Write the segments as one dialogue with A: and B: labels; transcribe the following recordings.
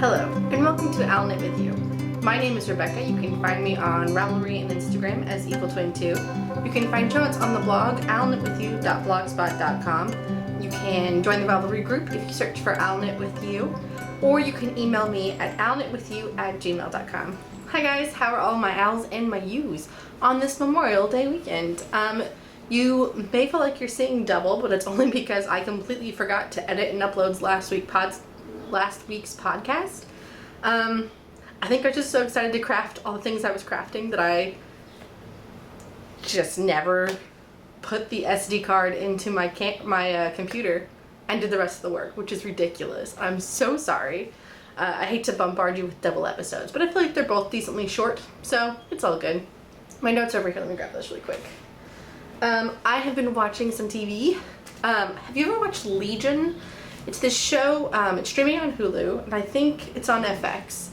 A: Hello, and welcome to I'll Knit With You. My name is Rebecca. You can find me on Ravelry and Instagram as EqualTwin2. You can find show notes on the blog, illknitwithyou.blogspot.com. You can join the Ravelry group if you search for I'll Knit With You, or you can email me at illknitwithyou@gmail.com. Hi guys, how are all my owls and my yous on this Memorial Day weekend? You may feel like you're seeing double, but it's only because I completely forgot to edit and upload last week's podcast. I think I was just so excited to craft all the things I was crafting that I just never put the SD card into my computer and did the rest of the work, which is ridiculous. I'm so sorry. I hate to bombard you with double episodes, but I feel like they're both decently short, so it's all good. My notes over here, let me grab this really quick. I have been watching some TV. Have you ever watched Legion? It's this show, it's streaming on Hulu, and I think it's on FX.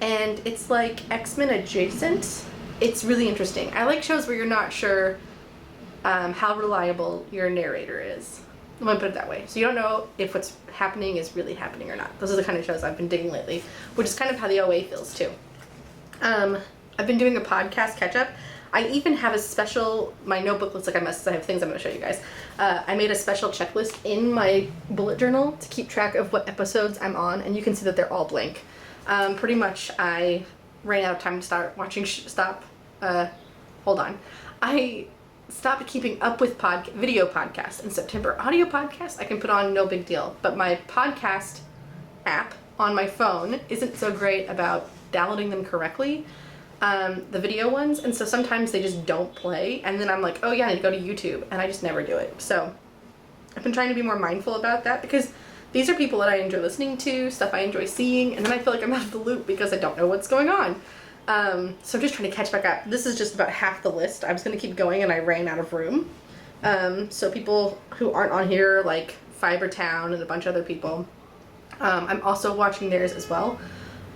A: And it's like X-Men adjacent. It's really interesting. I like shows where you're not sure how reliable your narrator is. I'm gonna put it that way. So you don't know if what's happening is really happening or not. Those are the kind of shows I've been digging lately, which is kind of how the OA feels too. I've been doing a podcast catch-up. I even have a special, my notebook looks like a mess, I have things I'm going to show you guys. I made a special checklist in my bullet journal to keep track of what episodes I'm on, and you can see that they're all blank. Pretty much I ran out of time to start watching, I stopped keeping up with video podcasts in September. Audio podcasts I can put on, no big deal, but my podcast app on my phone isn't so great about downloading them correctly. The video ones, and so sometimes they just don't play, and then I'm like, oh yeah, I need to go to YouTube, and I just never do it. So I've been trying to be more mindful about that, because these are people that I enjoy listening to, stuff I enjoy seeing, and then I feel like I'm out of the loop because I don't know what's going on. So I'm just trying to catch back up. This is just about half the list. I was going to keep going and I ran out of room. So people who aren't on here, like Fibertown and a bunch of other people, I'm also watching theirs as well.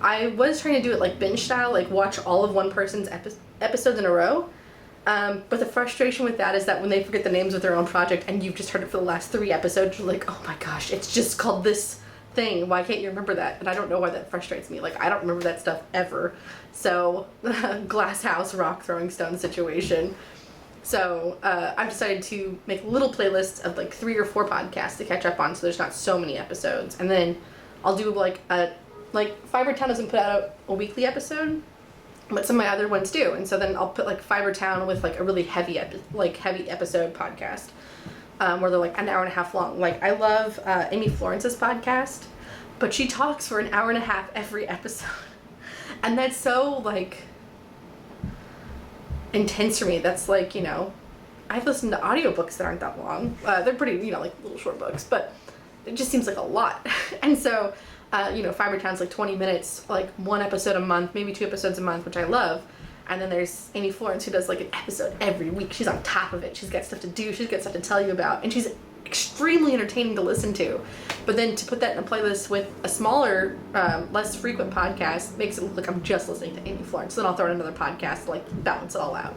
A: I was trying to do it like binge style, like watch all of one person's episodes in a row. But the frustration with that is that when they forget the names of their own project and you've just heard it for the last 3 episodes, you're like, oh my gosh, it's just called this thing. Why can't you remember that? And I don't know why that frustrates me. Like, I don't remember that stuff ever. So, glass house, rock throwing stone situation. So, I've decided to make little playlists of like 3 or 4 podcasts to catch up on, so there's not so many episodes. And then I'll do like Fibertown doesn't put out a weekly episode, but some of my other ones do, and so then I'll put like Fibertown with like a really heavy episode podcast, where they're like an hour and a half long. Like, I love Amy Florence's podcast, but she talks for an hour and a half every episode, and that's so like intense for me. That's like, you know, I've listened to audiobooks that aren't that long. They're pretty, you know, like little short books, but it just seems like a lot. And so you know, Fibertown's like 20 minutes, like 1 episode a month, maybe 2 episodes a month, which I love. And then there's Amy Florence, who does like an episode every week. She's on top of it. She's got stuff to do. She's got stuff to tell you about. And she's extremely entertaining to listen to. But then to put that in a playlist with a smaller, less frequent podcast makes it look like I'm just listening to Amy Florence. So then I'll throw in another podcast to like balance it all out.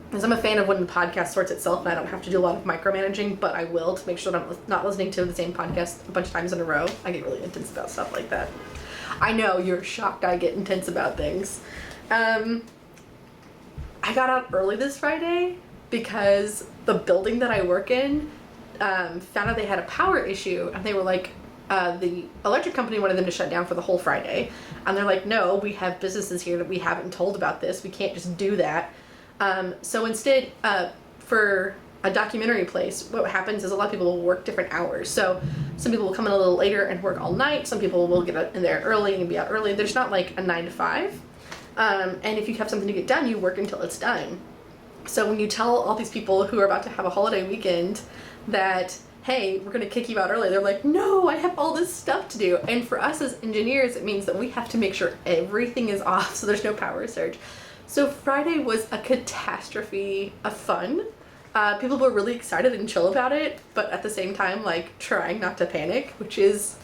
A: Because I'm a fan of when the podcast sorts itself and I don't have to do a lot of micromanaging, but I will to make sure that I'm not listening to the same podcast a bunch of times in a row. I get really intense about stuff like that. I know, you're shocked I get intense about things. I got out early this Friday because the building that I work in found out they had a power issue, and they were like, the electric company wanted them to shut down for the whole Friday. And they're like, no, we have businesses here that we haven't told about this. We can't just do that. So instead, for a documentary place, what happens is a lot of people will work different hours. So some people will come in a little later and work all night. Some people will get in there early and be out early. There's not like a 9 to 5. And if you have something to get done, you work until it's done. So when you tell all these people who are about to have a holiday weekend that, hey, we're going to kick you out early, they're like, no, I have all this stuff to do. And for us as engineers, it means that we have to make sure everything is off so there's no power surge. So Friday was a catastrophe of fun. People were really excited and chill about it, but at the same time, like, trying not to panic, which is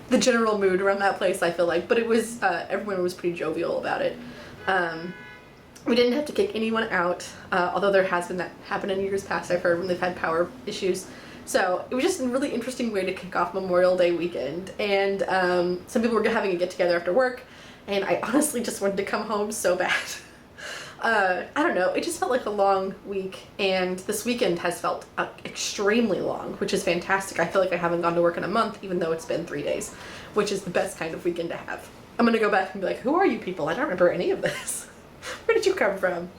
A: the general mood around that place, I feel like. But it was, everyone was pretty jovial about it. We didn't have to kick anyone out, although there has been that happen in years past, I've heard, when they've had power issues. So it was just a really interesting way to kick off Memorial Day weekend. And some people were having a get together after work, and I honestly just wanted to come home so bad. I don't know, it just felt like a long week, and this weekend has felt extremely long, which is fantastic. I feel like I haven't gone to work in a month, even though it's been 3 days, which is the best kind of weekend to have. I'm gonna go back and be like, who are you people? I don't remember any of this. Where did you come from?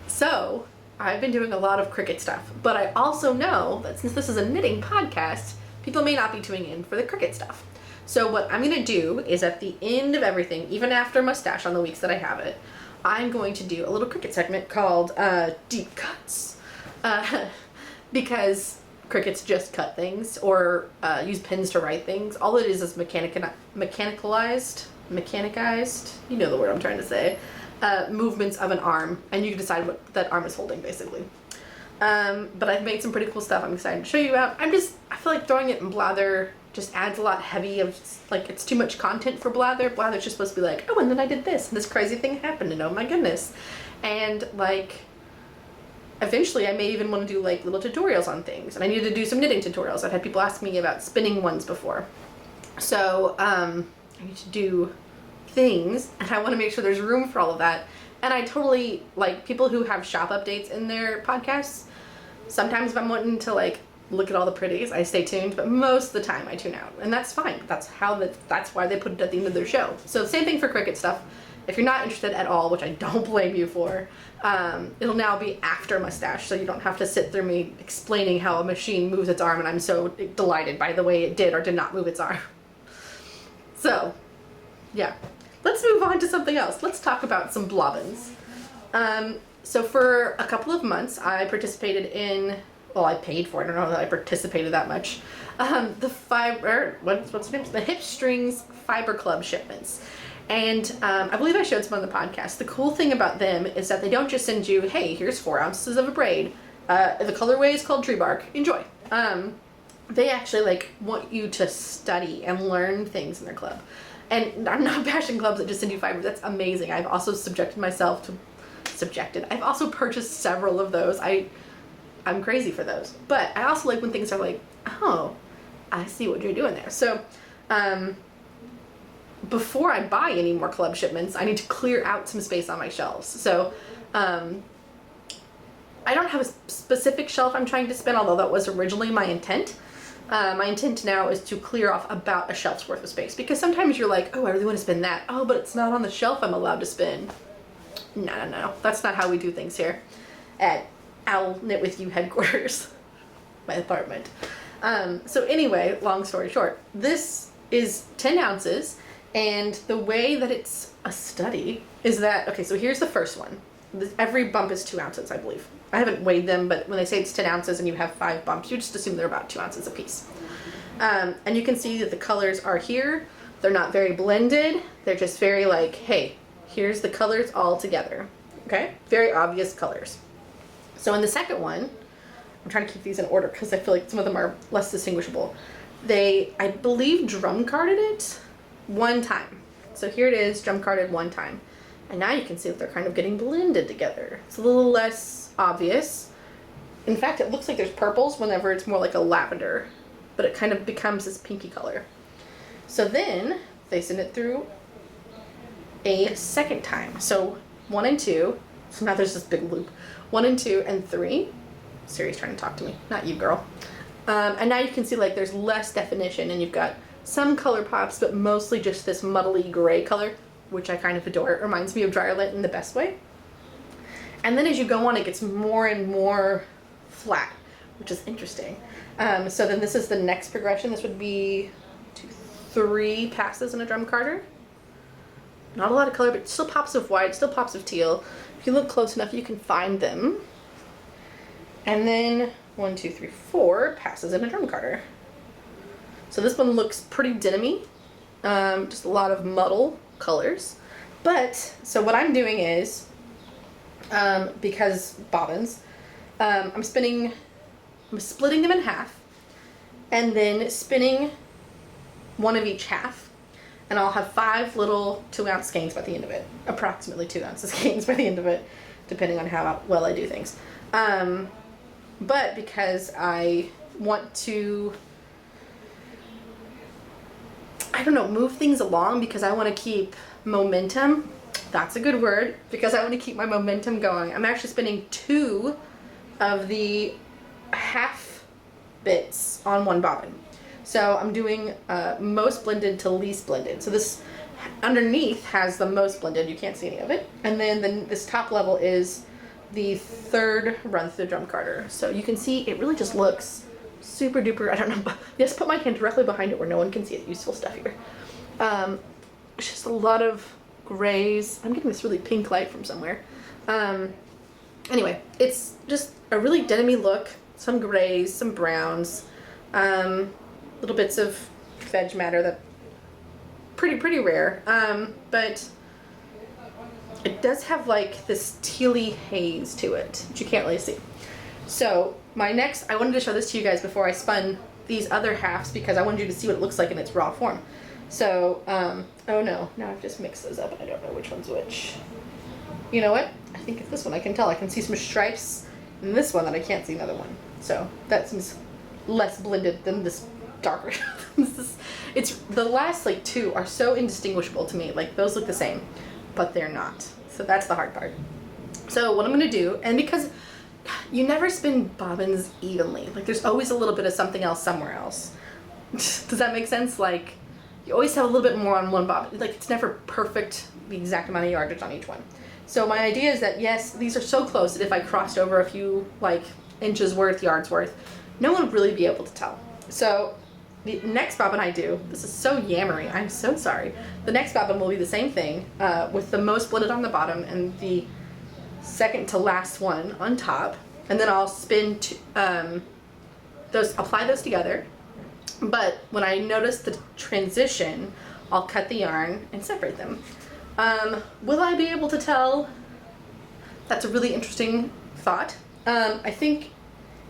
A: So I've been doing a lot of Cricut stuff, but I also know that since this is a knitting podcast, people may not be tuning in for the Cricut stuff. So what I'm gonna do is at the end of everything, even after mustache on the weeks that I have it, I'm going to do a little Cricut segment called Deep Cuts. Because Cricuts just cut things or use pins to write things. All it is mechanicized, you know the word I'm trying to say, movements of an arm, and you can decide what that arm is holding, basically. But I've made some pretty cool stuff I'm excited to show you about. I feel like throwing it in Blather just adds a lot heavy of, like, it's too much content for Blather. Blather's just supposed to be like, oh, and then I did this, and this crazy thing happened, and oh my goodness. And, like, eventually I may even want to do, like, little tutorials on things. And I need to do some knitting tutorials. I've had people ask me about spinning ones before. So, I need to do things, and I want to make sure there's room for all of that. And I totally, like, people who have shop updates in their podcasts, sometimes if I'm wanting to, like, look at all the pretties, I stay tuned, but most of the time I tune out, and that's fine. That's why they put it at the end of their show. So same thing for Cricut stuff. If you're not interested at all, which I don't blame you for, it'll now be after mustache, so you don't have to sit through me explaining how a machine moves its arm, and I'm so delighted by the way it did or did not move its arm. So, yeah. Let's move on to something else. Let's talk about some blobbins. So for a couple of months, I participated in, well, I paid for it. I don't know that I participated that much. What's the name? The Hip Strings Fiber Club shipments. And I believe I showed some on the podcast. The cool thing about them is that they don't just send you, hey, here's 4 ounces of a braid. The colorway is called Tree Bark. Enjoy. They actually, like, want you to study and learn things in their club. And I'm not bashing clubs that just send you fiber. That's amazing. I've also I've also purchased several of those. I'm crazy for those. But I also like when things are like, oh, I see what you're doing there. So, before I buy any more club shipments, I need to clear out some space on my shelves. So, I don't have a specific shelf I'm trying to spin, although that was originally my intent. My intent now is to clear off about a shelf's worth of space, because sometimes you're like, oh, I really want to spin that. Oh, but it's not on the shelf I'm allowed to spin. No. That's not how we do things here at I'll Knit With You headquarters, my apartment. So anyway, long story short, this is 10 ounces, and the way that it's a study is that, okay, so here's the first one. Every bump is 2 ounces, I believe. I haven't weighed them, but when they say it's 10 ounces and you have 5 bumps, you just assume they're about 2 ounces a piece. And you can see that the colors are here. They're not very blended. They're just very like, hey, here's the colors all together. Okay? Very obvious colors. So in the second one, I'm trying to keep these in order because I feel like some of them are less distinguishable. They, I believe, drum carded it 1 time. So here it is, drum carded 1 time. And now you can see that they're kind of getting blended together. It's a little less obvious. In fact, it looks like there's purples whenever it's more like a lavender, but it kind of becomes this pinky color. So then they send it through a second time. So 1 and 2. So now there's this big loop. 1 and 2 and 3. Siri's trying to talk to me, not you, girl. And now you can see like there's less definition, and you've got some color pops, but mostly just this muddly gray color, which I kind of adore. It reminds me of dryer lint in the best way. And then as you go on, it gets more and more flat, which is interesting. So then this is the next progression. This would be 2, 3 passes in a drum carder. Not a lot of color, but still pops of white, still pops of teal. If you look close enough, you can find them. And then 1, 2, 3, 4 passes in a drum carder. So this one looks pretty denim-y. Just a lot of muddle colors. But, so what I'm doing is, because bobbins, I'm splitting them in half, and then spinning 1 of each half, and I'll have 5 little 2-ounce skeins by the end of it. Approximately 2 ounces skeins by the end of it, depending on how well I do things. But because I want to, I don't know, move things along, because I want to keep momentum. That's a good word, because I want to keep my momentum going. I'm actually spinning 2 of the half bits on one bobbin. So I'm doing most blended to least blended. So this underneath has the most blended, you can't see any of it. And then this top level is the 3rd run through the drum carder. So you can see it really just looks super duper, I don't know, just put my hand directly behind it where no one can see it. Useful stuff here. It's just a lot of grays. I'm getting this really pink light from somewhere. Anyway, it's just a really denim-y look. Some grays, some browns, little bits of veg matter that pretty rare. But it does have like this tealy haze to it, which you can't really see. So I wanted to show this to you guys before I spun these other halves, because I wanted you to see what it looks like in its raw form. So, oh no, now I've just mixed those up and I don't know which one's which. You know what? I think it's this one. I can tell. I can see some stripes in this one that I can't see another one. So that seems less blended than this darker. It's the last like 2 are so indistinguishable to me. Like those look the same, but they're not. So that's the hard part. So what I'm gonna do, and because you never spin bobbins evenly, like there's always a little bit of something else somewhere else. Does that make sense? Like you always have a little bit more on one bobbin. Like it's never perfect, the exact amount of yardage on each one. So my idea is that yes, these are so close that if I crossed over a few like inches worth, yards worth, no one would really be able to tell. So the next bobbin I do, this is so yammery, I'm so sorry. The next bobbin will be the same thing, with the most blended on the bottom and the second to last one on top. And then I'll spin apply those together. But when I notice the transition, I'll cut the yarn and separate them. Will I be able to tell? That's a really interesting thought. I think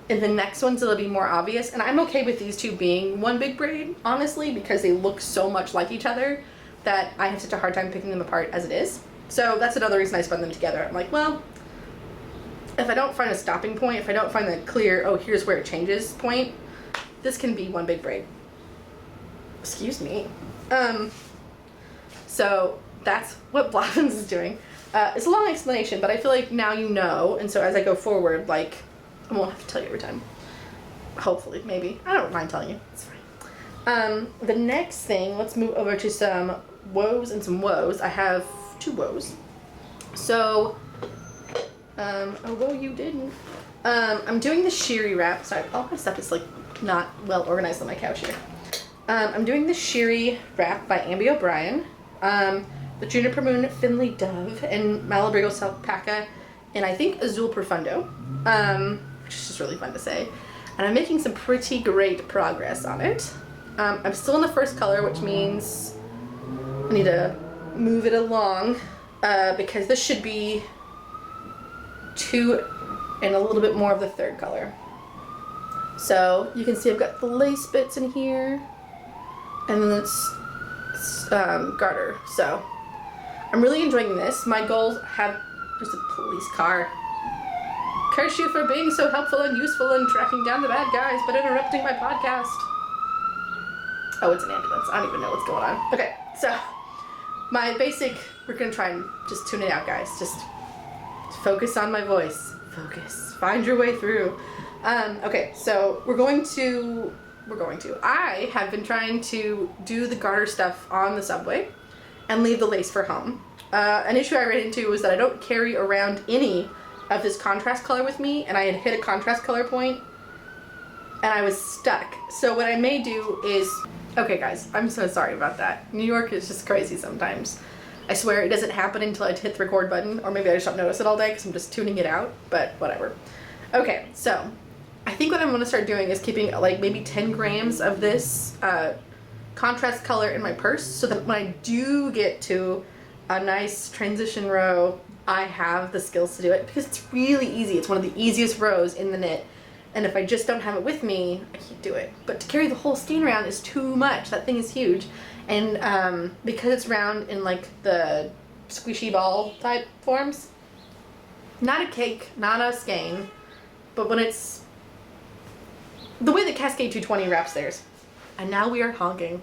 A: in the next ones it'll be more obvious, and I'm okay with these 2 being one big braid, honestly, because they look so much like each other that I have such a hard time picking them apart as it is. So that's another reason I spun them together. I'm like, well, if I don't find a stopping point, if I don't find the clear, oh, here's where it changes point, this can be one big braid. Excuse me. So that's what Bobbins is doing. It's a long explanation, but I feel like now you know, and so as I go forward, like, I won't have to tell you every time. Hopefully, maybe. I don't mind telling you. It's fine. The next thing, let's move over to some woes and some woes. I have 2 woes. So, oh, whoa, you didn't. I'm doing the Sherry wrap. Sorry, all my stuff is like not well organized on my couch here. I'm doing the Sherry wrap by Ambi O'Brien. The Juniper Moon Finley Dove and Malabrigo Alpaca, and I think Azul Profundo, which is just really fun to say. And I'm making some pretty great progress on it. I'm still in the first color, which means I need to move it along, because this should be 2 and a little bit more of the 3rd color. So you can see I've got the lace bits in here, and then it's garter. So I'm really enjoying this. My goals have, there's a police car. Curse you for being so helpful and useful in tracking down the bad guys, but interrupting my podcast. Oh, it's an ambulance. I don't even know what's going on. Okay, so my basic, we're gonna try and just tune it out, guys. Just focus on my voice. Focus. Find your way through. Okay, so I have been trying to do the garter stuff on the subway and leave the lace for home. An issue I ran into was that I don't carry around any of this contrast color with me, and I had hit a contrast color point and I was stuck. So what I may do is, okay guys, I'm so sorry about that. New York is just crazy sometimes. I swear it doesn't happen until I hit the record button, or maybe I just don't notice it all day because I'm just tuning it out, but whatever. Okay, so I think what I'm going to start doing is keeping like maybe 10 grams of this contrast color in my purse, so that when I do get to a nice transition row, I have the skills to do it, because it's really easy. It's one of the easiest rows in the knit, and if I just don't have it with me, I can't do it. But to carry the whole skein around is too much. That thing is huge, and because it's round in like the squishy ball type forms, not a cake, not a skein, but when it's the way that Cascade 220 wraps theirs. And now we are honking.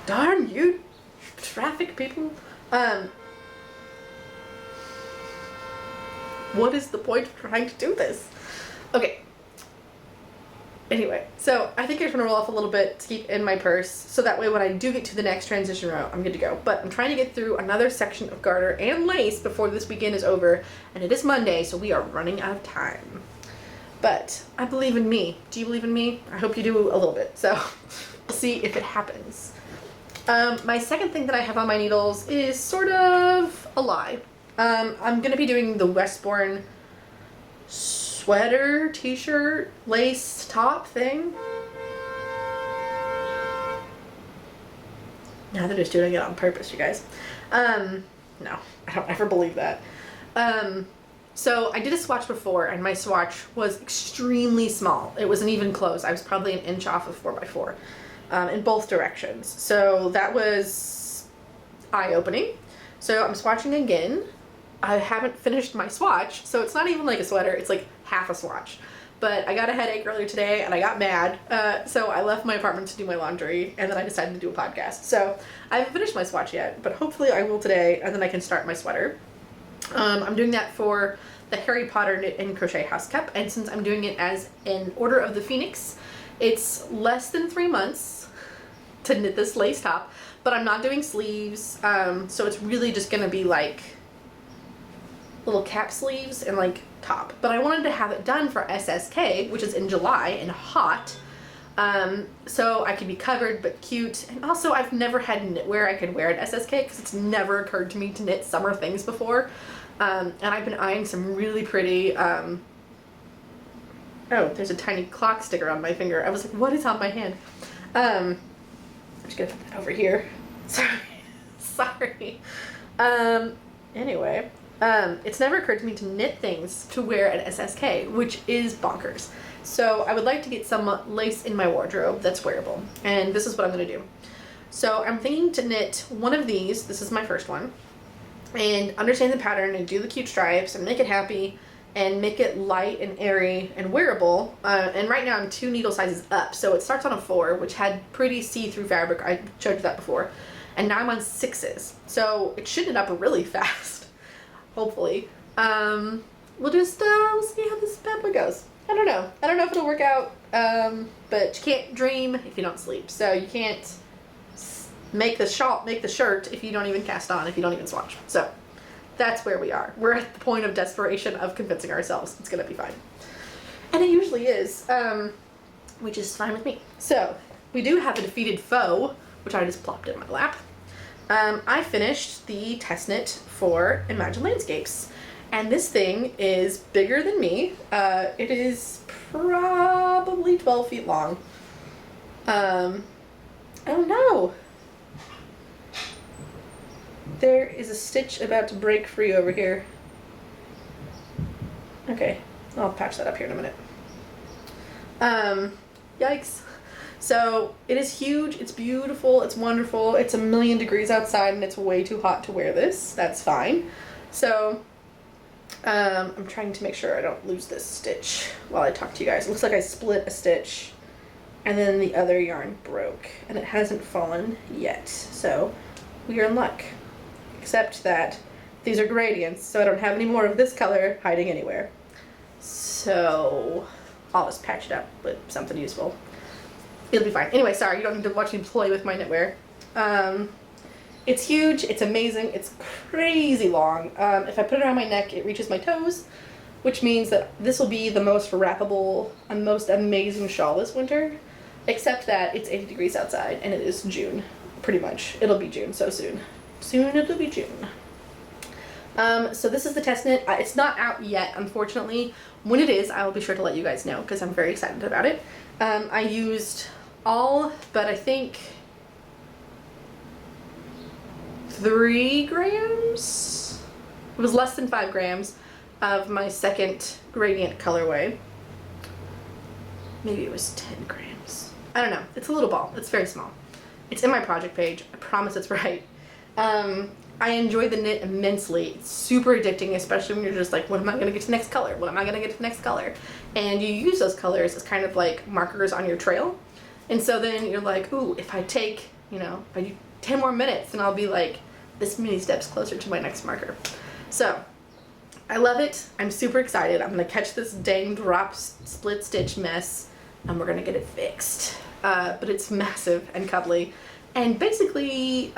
A: Darn you, traffic people. What is the point of trying to do this? Okay. Anyway, so I think I just want to roll off a little bit to keep in my purse, so that way when I do get to the next transition row, I'm good to go. But I'm trying to get through another section of garter and lace before this weekend is over, and it is Monday, so we are running out of time. But I believe in me. Do you believe in me? I hope you do a little bit, so we'll see if it happens. My second thing that I have on my needles is sort of a lie. I'm going to be doing the Westbourne sweater, t-shirt, lace top thing. Now they're just doing it on purpose, you guys. No, I don't ever believe that. So I did a swatch before, and my swatch was extremely small. It wasn't even close. I was probably an inch off of 4x4 in both directions. So that was eye-opening. So I'm swatching again. I haven't finished my swatch, so it's not even like a sweater. It's like half a swatch. But I got a headache earlier today, and I got mad. So I left my apartment to do my laundry, and then I decided to do a podcast. So I haven't finished my swatch yet, but hopefully I will today, and then I can start my sweater. I'm doing that for the Harry Potter Knit and Crochet House Cup, and since I'm doing it as an Order of the Phoenix, it's less than 3 months to knit this lace top, but I'm not doing sleeves, so it's really just gonna be like little cap sleeves and like top. But I wanted to have it done for SSK, which is in July and hot, so I could be covered but cute. And also I've never had knitwear I could wear at SSK because it's never occurred to me to knit summer things before. And I've been eyeing some really pretty, oh, there's a tiny clock sticker on my finger. I was like, what is on my hand? I'm just gonna put that over here. Sorry. Anyway, it's never occurred to me to knit things to wear at SSK, which is bonkers. So I would like to get some lace in my wardrobe that's wearable, and this is what I'm gonna do. So I'm thinking to knit one of these, this is my first one, and understand the pattern and do the cute stripes and make it happy and make it light and airy and wearable. And right now I'm 2 needle sizes up, so it starts on a 4, which had pretty see-through fabric. I showed you that before. And now I'm on 6s, so it should knit up really fast, hopefully. We'll just we'll see how this bad boy goes. I don't know if it'll work out, but you can't dream if you don't sleep. So you can't make the shirt if you don't even cast on, if you don't even swatch. So that's where we are. We're at the point of desperation of convincing ourselves it's gonna be fine. And it usually is, which is fine with me. So we do have a defeated foe, which I just plopped in my lap. I finished the test knit for Imagine Landscapes, and this thing is bigger than me. It is probably 12 feet long. I don't know. There is a stitch about to break free over here. Okay, I'll patch that up here in a minute. Yikes. So it is huge, it's beautiful, it's wonderful, it's 1,000,000 degrees outside and it's way too hot to wear this. That's fine. So I'm trying to make sure I don't lose this stitch while I talk to you guys. It looks like I split a stitch and then the other yarn broke and it hasn't fallen yet. So we are in luck. Except that these are gradients, so I don't have any more of this color hiding anywhere. So I'll just patch it up with something useful. It'll be fine. Anyway, sorry, you don't need to watch me play with my knitwear. It's huge, it's amazing, it's crazy long. If I put it around my neck, it reaches my toes, which means that this will be the most wrappable and most amazing shawl this winter. Except that it's 80 degrees outside and it is June, pretty much. It'll be June so soon. Soon it'll be June. So this is the test knit. It's not out yet, unfortunately. When it is, I will be sure to let you guys know because I'm very excited about it. I used all but I think 3 grams? It was less than 5 grams of my second gradient colorway. Maybe it was 10 grams. I don't know. It's a little ball. It's very small. It's in my project page. I promise it's right. I enjoy the knit immensely. It's super addicting, especially when you're just like, when am I going to get to the next color? When am I going to get to the next color? And you use those colors as kind of like markers on your trail. And so then you're like, ooh, if I take, if I do 10 more minutes, then I'll be like this many steps closer to my next marker. So I love it. I'm super excited. I'm going to catch this dang drop split stitch mess and we're going to get it fixed. But it's massive and cuddly and basically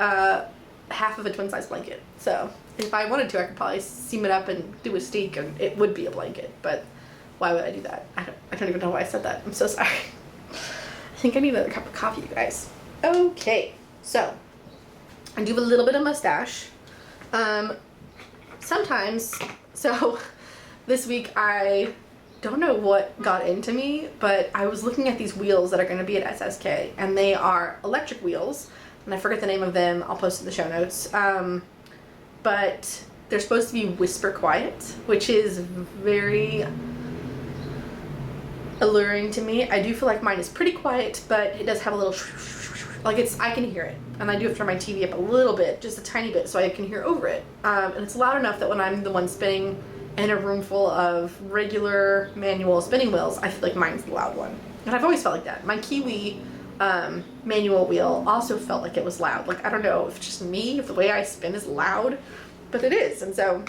A: half of a twin size blanket. So if I wanted to, I could probably seam it up and do a steek and it would be a blanket. But why would I do that? I don't even know why I said that. I'm so sorry. I think I need another cup of coffee, you guys. Okay, so I do have a little bit of mustache. Sometimes, so this week I don't know what got into me, but I was looking at these wheels that are going to be at SSK, and they are electric wheels, and I forget the name of them. I'll post it in the show notes. But they're supposed to be whisper quiet, which is very alluring to me. I do feel like mine is pretty quiet, but it does have a little like I can hear it, and I do have to turn my TV up a little bit, just a tiny bit, so I can hear over it. And it's loud enough that when I'm the one spinning in a room full of regular manual spinning wheels, I feel like mine's the loud one. And I've always felt like that. My Kiwi manual wheel also felt like it was loud. Like, I don't know if it's just me, if the way I spin is loud, but it is. And so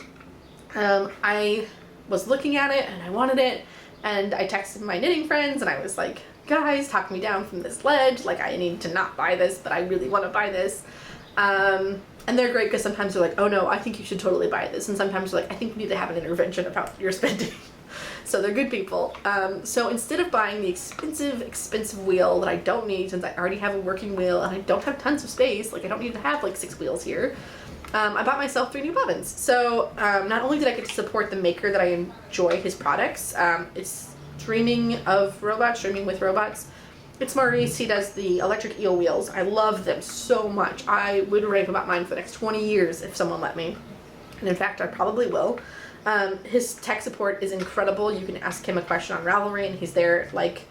A: I was looking at it and I wanted it, and I texted my knitting friends and I was like, guys, talk me down from this ledge. Like, I need to not buy this, but I really want to buy this. And they're great because sometimes they're like, oh no, I think you should totally buy this. And sometimes they're like, I think we need to have an intervention about your spending. So they're good people. So instead of buying the expensive wheel that I don't need, since I already have a working wheel and I don't have tons of space, like I don't need to have like 6 wheels here, I bought myself 3 new bobbins. So not only did I get to support the maker that I enjoy his products, it's Dreaming with Robots. It's Maurice. He does the electric eel wheels. I love them so much. I would rave about mine for the next 20 years if someone let me. And in fact, I probably will. His tech support is incredible. You can ask him a question on Ravelry and he's there like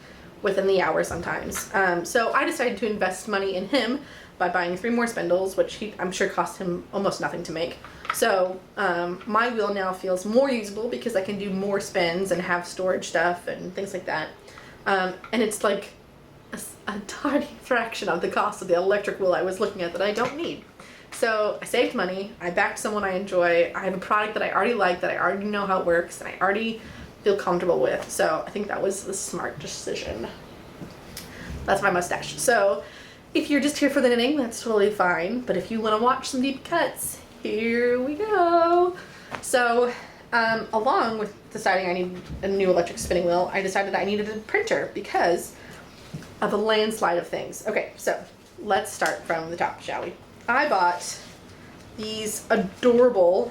A: within the hour sometimes. So I decided to invest money in him by buying 3 more spindles, which I'm sure cost him almost nothing to make. So my wheel now feels more usable because I can do more spins and have storage stuff and things like that. And it's like a tiny fraction of the cost of the electric wheel I was looking at that I don't need. So I saved money, I backed someone I enjoy, I have a product that I already like, that I already know how it works, and I already feel comfortable with. So I think that was the smart decision. That's my mustache. So if you're just here for the knitting, that's totally fine. But if you want to watch some deep cuts, here we go. So along with deciding I need a new electric spinning wheel, I decided I needed a printer because of a landslide of things. Okay, so let's start from the top, shall we? I bought these adorable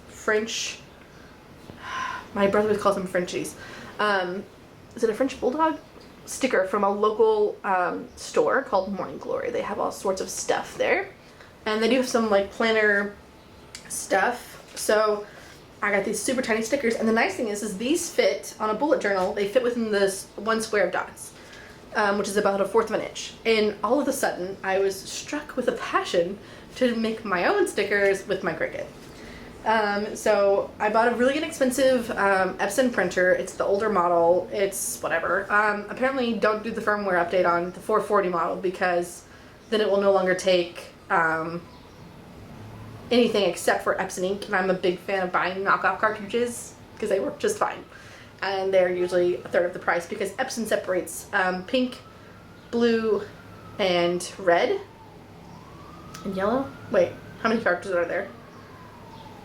A: French, my brother calls them Frenchies. Is it a French Bulldog? Sticker from a local store called Morning Glory. They have all sorts of stuff there. And they do have some like planner stuff. So I got these super tiny stickers. And the nice thing is these fit on a bullet journal. They fit within this 1 square of dots. Which is about 1/4 of an inch. And all of a sudden, I was struck with a passion to make my own stickers with my Cricut. So I bought a really inexpensive Epson printer. It's the older model. It's whatever. Apparently, don't do the firmware update on the 440 model because then it will no longer take anything except for Epson ink. And I'm a big fan of buying knockoff cartridges because they work just fine. And they're usually 1/3 of the price because Epson separates pink, blue, and red, and yellow. Wait, how many cartridges are there?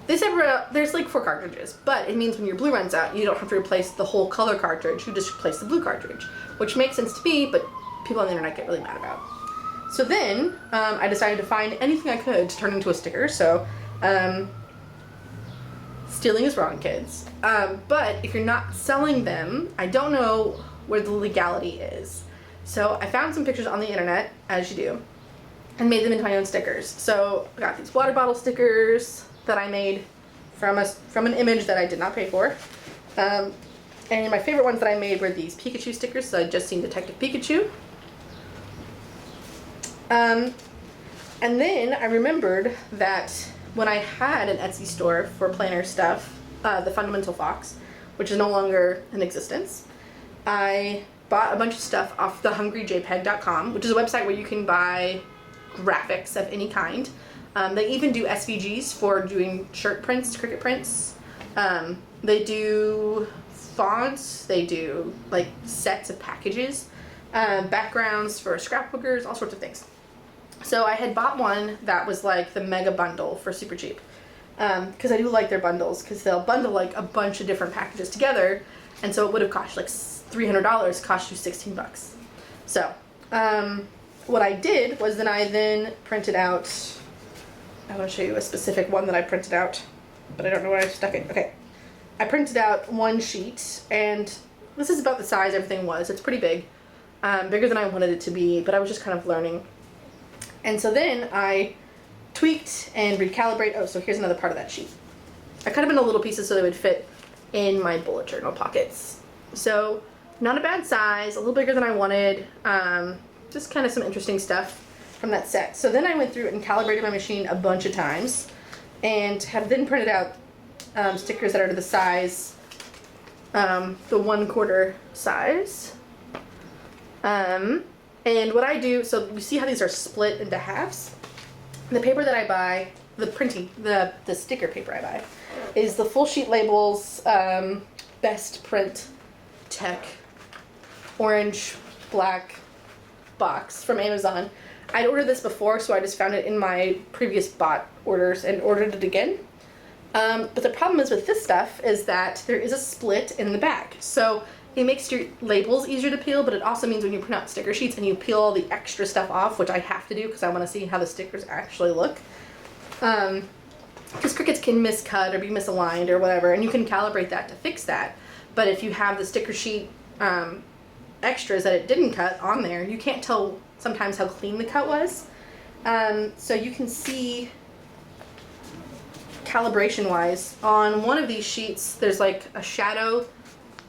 A: They separate, there's like 4 cartridges, but it means when your blue runs out, you don't have to replace the whole color cartridge, you just replace the blue cartridge, which makes sense to me, but people on the internet get really mad about. So then, I decided to find anything I could to turn into a sticker, so, stealing is wrong, kids. But if you're not selling them, I don't know where the legality is. So I found some pictures on the internet, as you do, and made them into my own stickers. So I got these water bottle stickers that I made from an image that I did not pay for. And my favorite ones that I made were these Pikachu stickers, so I just seen Detective Pikachu. And then I remembered that when I had an Etsy store for planner stuff, the Fundamental Fox, which is no longer in existence, I bought a bunch of stuff off thehungryjpeg.com, which is a website where you can buy graphics of any kind. They even do SVGs for doing shirt prints, Cricut prints. They do fonts, they do like sets of packages, backgrounds for scrapbookers, all sorts of things. So I had bought one that was like the mega bundle for super cheap. Because I do like their bundles, because they'll bundle like a bunch of different packages together, and so it would have cost like $300, cost you $16. So what I did was then I printed out, I want to show you a specific one that I printed out, but I don't know where I stuck it. Okay, I printed out one sheet, and this is about the size everything was. It's pretty big, bigger than I wanted it to be, but I was just kind of learning. And so then I tweaked and recalibrated. Oh, so here's another part of that sheet. I cut them into little pieces so they would fit in my bullet journal pockets. So not a bad size, a little bigger than I wanted. Just kind of some interesting stuff from that set. So then I went through and calibrated my machine a bunch of times and have then printed out stickers that are to the size, the 1/4 size. And what I do, so you see how these are split into halves? The paper that I buy, the sticker paper I buy, is the Full Sheet Labels Best Print Tech orange black box from Amazon. I'd ordered this before, so I just found it in my previous bought orders and ordered it again. But the problem is with this stuff is that there is a split in the back. So it makes your labels easier to peel, but it also means when you print out sticker sheets and you peel all the extra stuff off, which I have to do because I want to see how the stickers actually look. Because Cricuts can miscut or be misaligned or whatever, and you can calibrate that to fix that. But if you have the sticker sheet extras that it didn't cut on there, you can't tell sometimes how clean the cut was. So you can see calibration wise on one of these sheets there's like a shadow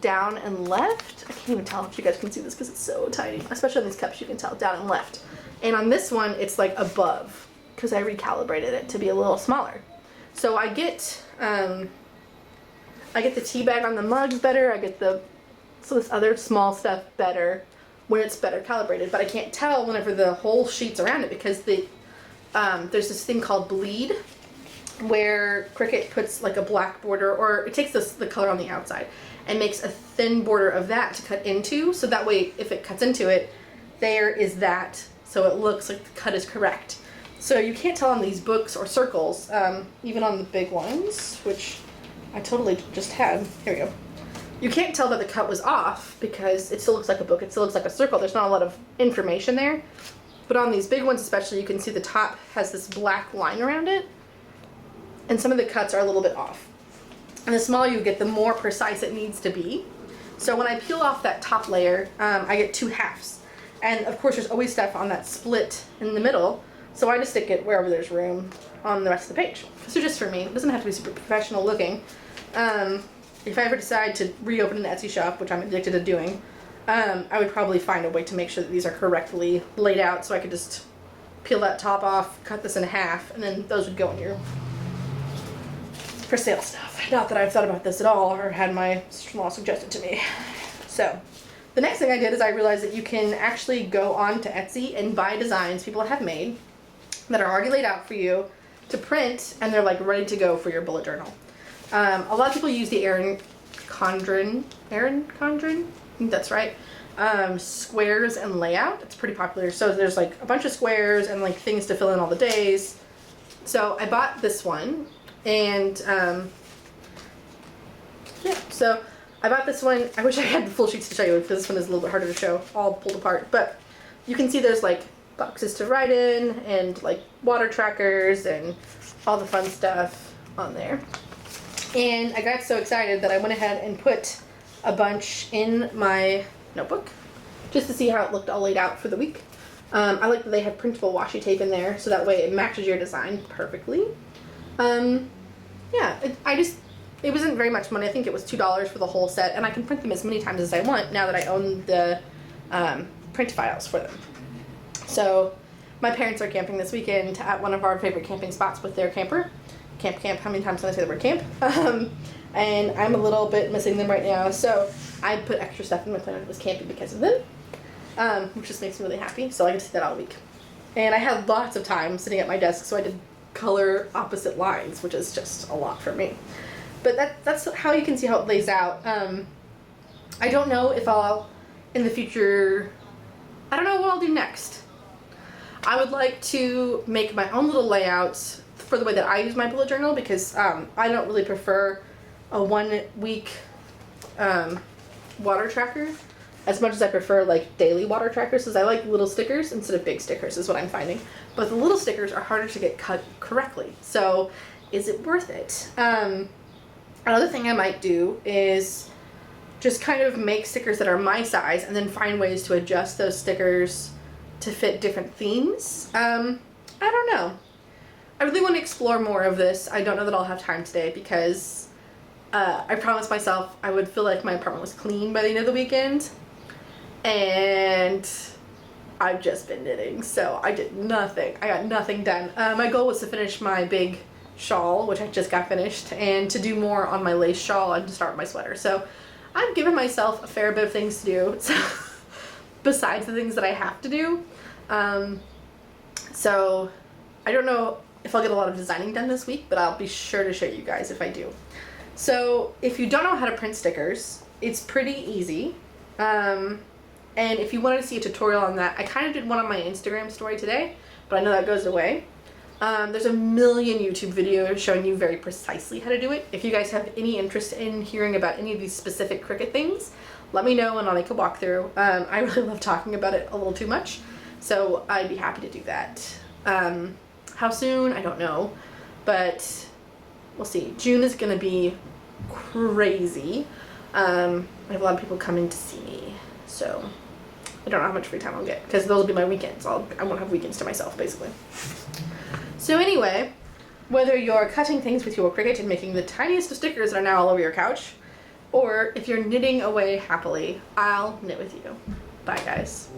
A: down and left. I can't even tell if you guys can see this because it's so tiny, especially on these cups you can tell down and left. And on this one it's like above because I recalibrated it to be a little smaller. So I get the tea bag on the mugs better, I get this other small stuff better when it's better calibrated, but I can't tell whenever the whole sheet's around it because there's this thing called bleed where Cricut puts like a black border, or it takes the color on the outside and makes a thin border of that to cut into, so that way if it cuts into it, there is that, so it looks like the cut is correct. So you can't tell on these books or circles, even on the big ones, which I totally just had. Here we go. You can't tell that the cut was off because it still looks like a book, it still looks like a circle, there's not a lot of information there. But on these big ones especially, you can see the top has this black line around it, and some of the cuts are a little bit off. And the smaller you get, the more precise it needs to be. So when I peel off that top layer, I get 2 halves. And of course there's always stuff on that split in the middle, so I just stick it wherever there's room on the rest of the page. So just for me, it doesn't have to be super professional looking. If I ever decide to reopen an Etsy shop, which I'm addicted to doing, I would probably find a way to make sure that these are correctly laid out so I could just peel that top off, cut this in half, and then those would go in your for sale stuff. Not that I've thought about this at all or had my sister-in-law suggest it to me. So the next thing I did is I realized that you can actually go on to Etsy and buy designs people have made that are already laid out for you to print, and they're like ready to go for your bullet journal. A lot of people use the Erin Condren, I think that's right, squares and layout. It's pretty popular. So there's like a bunch of squares and like things to fill in all the days. So I bought this one, and yeah, so I bought this one. I wish I had the full sheets to show you because this one is a little bit harder to show, all pulled apart. But you can see there's like boxes to write in and like water trackers and all the fun stuff on there. And I got so excited that I went ahead and put a bunch in my notebook just to see how it looked all laid out for the week. I like that they have printable washi tape in there so that way it matches your design perfectly. Yeah, it wasn't very much money. I think it was $2 for the whole set, and I can print them as many times as I want now that I own the print files for them. So my parents are camping this weekend at one of our favorite camping spots with their camper. Camp, how many times did I say the word camp? And I'm a little bit missing them right now, so I put extra stuff in my planner that was camping because of them, which just makes me really happy, so I get to see that all week. And I had lots of time sitting at my desk, so I did color opposite lines, which is just a lot for me. But that's how you can see how it lays out. I don't know if I'll, in the future, I don't know what I'll do next. I would like to make my own little layouts for the way that I use my bullet journal, because I don't really prefer a 1 week water tracker as much as I prefer like daily water trackers, because I like little stickers instead of big stickers is what I'm finding. But the little stickers are harder to get cut correctly. So is it worth it? Another thing I might do is just kind of make stickers that are my size and then find ways to adjust those stickers to fit different themes. I don't know. I really want to explore more of this. I don't know that I'll have time today because I promised myself I would feel like my apartment was clean by the end of the weekend. And I've just been knitting, so I did nothing. I got nothing done. My goal was to finish my big shawl, which I just got finished, and to do more on my lace shawl and to start my sweater. So I've given myself a fair bit of things to do, so besides the things that I have to do. So I don't know if I'll get a lot of designing done this week, but I'll be sure to show you guys if I do. So if you don't know how to print stickers, it's pretty easy. And if you wanted to see a tutorial on that, I kind of did one on my Instagram story today, but I know that goes away. There's a million YouTube videos showing you very precisely how to do it. If you guys have any interest in hearing about any of these specific Cricut things, let me know and I'll make a walkthrough. I really love talking about it a little too much, so I'd be happy to do that. How soon? I don't know, but we'll see. June is gonna be crazy. I have a lot of people coming to see me, so I don't know how much free time I'll get, because those will be my weekends. I won't have weekends to myself, basically. So anyway, whether you're cutting things with your Cricut and making the tiniest of stickers that are now all over your couch, or if you're knitting away happily, I'll knit with you. Bye, guys.